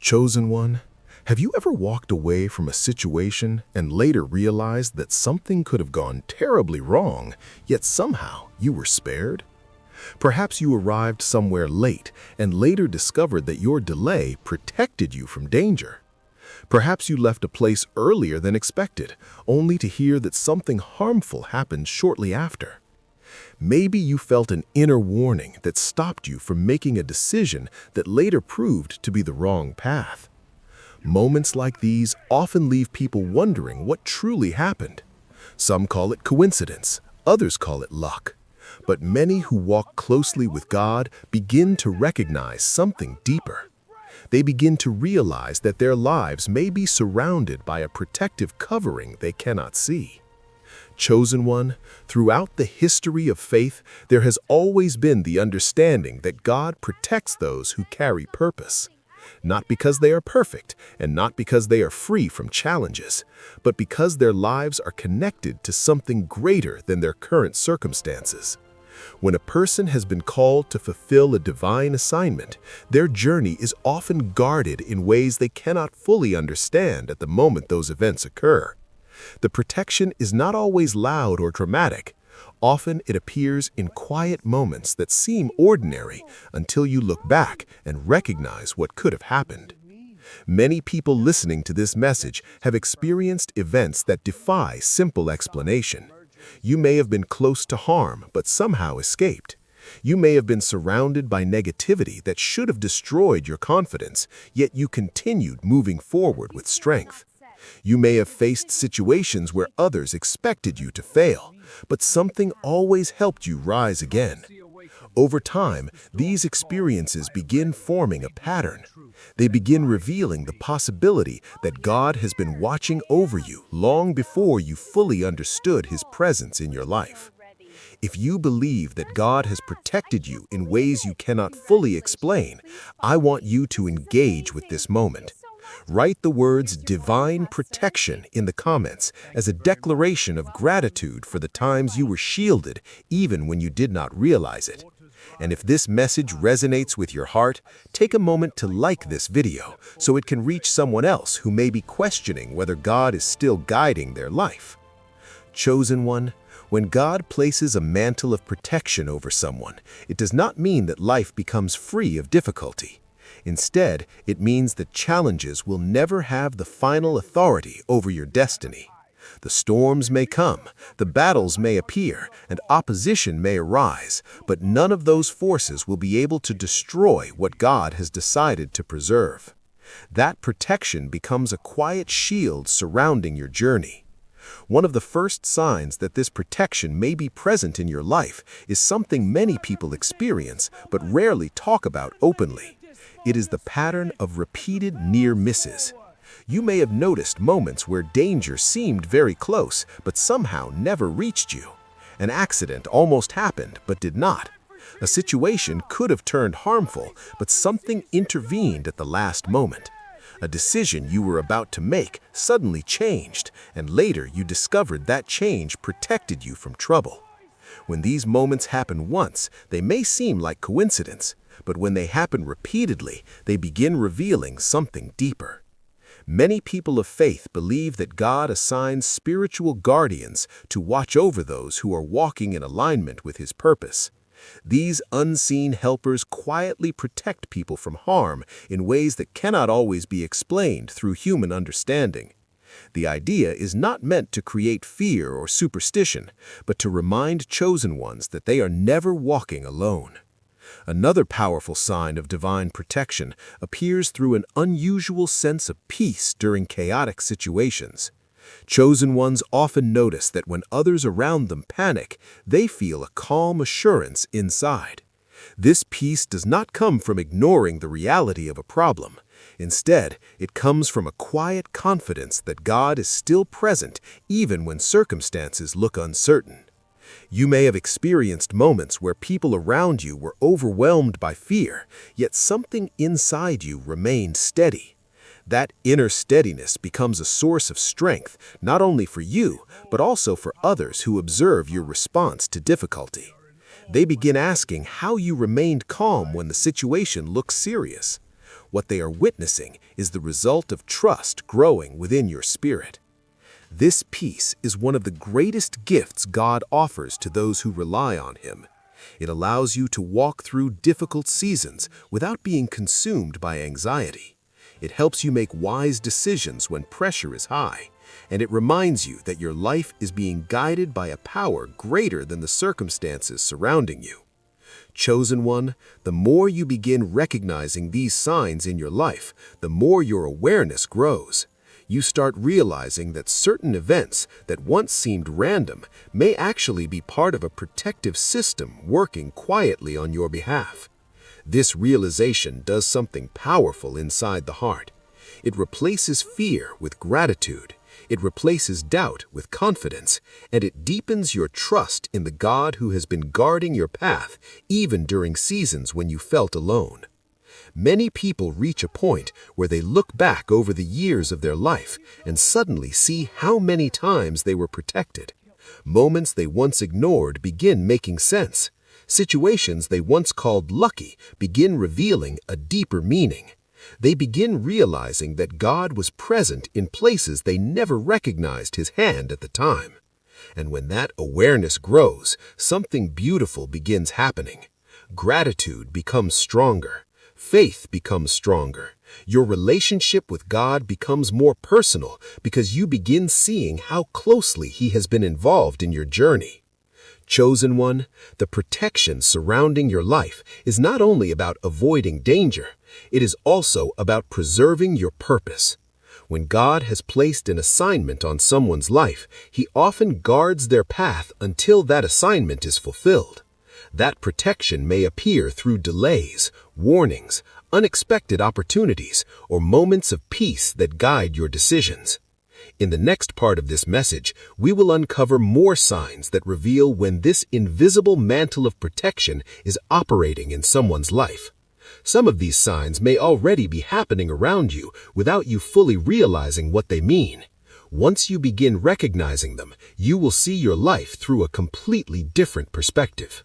Chosen one, have you ever walked away from a situation and later realized that something could have gone terribly wrong, yet somehow you were spared? Perhaps you arrived somewhere late and later discovered that your delay protected you from danger. Perhaps you left a place earlier than expected, only to hear that something harmful happened shortly after. Maybe you felt an inner warning that stopped you from making a decision that later proved to be the wrong path. Moments like these often leave people wondering what truly happened. Some call it coincidence, others call it luck. But many who walk closely with God begin to recognize something deeper. They begin to realize that their lives may be surrounded by a protective covering they cannot see. Chosen one, throughout the history of faith, there has always been the understanding that God protects those who carry purpose. Not because they are perfect and not because they are free from challenges, but because their lives are connected to something greater than their current circumstances. When a person has been called to fulfill a divine assignment, their journey is often guarded in ways they cannot fully understand at the moment those events occur. The protection is not always loud or dramatic. Often it appears in quiet moments that seem ordinary until you look back and recognize what could have happened. Many people listening to this message have experienced events that defy simple explanation. You may have been close to harm but somehow escaped. You may have been surrounded by negativity that should have destroyed your confidence, yet you continued moving forward with strength. You may have faced situations where others expected you to fail, but something always helped you rise again. Over time, these experiences begin forming a pattern. They begin revealing the possibility that God has been watching over you long before you fully understood His presence in your life. If you believe that God has protected you in ways you cannot fully explain, I want you to engage with this moment. Write the words divine protection in the comments as a declaration of gratitude for the times you were shielded even when you did not realize it. And if this message resonates with your heart, take a moment to like this video so it can reach someone else who may be questioning whether God is still guiding their life. Chosen one, when God places a mantle of protection over someone, it does not mean that life becomes free of difficulty. Instead, it means that challenges will never have the final authority over your destiny. The storms may come, the battles may appear, and opposition may arise, but none of those forces will be able to destroy what God has decided to preserve. That protection becomes a quiet shield surrounding your journey. One of the first signs that this protection may be present in your life is something many people experience but rarely talk about openly. It is the pattern of repeated near misses. You may have noticed moments where danger seemed very close, but somehow never reached you. An accident almost happened, but did not. A situation could have turned harmful, but something intervened at the last moment. A decision you were about to make suddenly changed, and later you discovered that change protected you from trouble. When these moments happen once, they may seem like coincidence, but when they happen repeatedly, they begin revealing something deeper. Many people of faith believe that God assigns spiritual guardians to watch over those who are walking in alignment with His purpose. These unseen helpers quietly protect people from harm in ways that cannot always be explained through human understanding. The idea is not meant to create fear or superstition, but to remind chosen ones that they are never walking alone. Another powerful sign of divine protection appears through an unusual sense of peace during chaotic situations. Chosen ones often notice that when others around them panic, they feel a calm assurance inside. This peace does not come from ignoring the reality of a problem. Instead, it comes from a quiet confidence that God is still present even when circumstances look uncertain. You may have experienced moments where people around you were overwhelmed by fear, yet something inside you remained steady. That inner steadiness becomes a source of strength, not only for you, but also for others who observe your response to difficulty. They begin asking how you remained calm when the situation looks serious. What they are witnessing is the result of trust growing within your spirit. This peace is one of the greatest gifts God offers to those who rely on Him. It allows you to walk through difficult seasons without being consumed by anxiety. It helps you make wise decisions when pressure is high, and it reminds you that your life is being guided by a power greater than the circumstances surrounding you. Chosen one, the more you begin recognizing these signs in your life, the more your awareness grows. You start realizing that certain events that once seemed random may actually be part of a protective system working quietly on your behalf. This realization does something powerful inside the heart. It replaces fear with gratitude. It replaces doubt with confidence, and it deepens your trust in the God who has been guarding your path even during seasons when you felt alone. Many people reach a point where they look back over the years of their life and suddenly see how many times they were protected. Moments they once ignored begin making sense. Situations they once called lucky begin revealing a deeper meaning. They begin realizing that God was present in places they never recognized His hand at the time. And when that awareness grows, something beautiful begins happening. Gratitude becomes stronger. Faith becomes stronger. Your relationship with God becomes more personal because you begin seeing how closely He has been involved in your journey. Chosen one, the protection surrounding your life is not only about avoiding danger, it is also about preserving your purpose. When God has placed an assignment on someone's life, He often guards their path until that assignment is fulfilled. That protection may appear through delays, warnings, unexpected opportunities, or moments of peace that guide your decisions. In the next part of this message, we will uncover more signs that reveal when this invisible mantle of protection is operating in someone's life. Some of these signs may already be happening around you without you fully realizing what they mean. Once you begin recognizing them, you will see your life through a completely different perspective.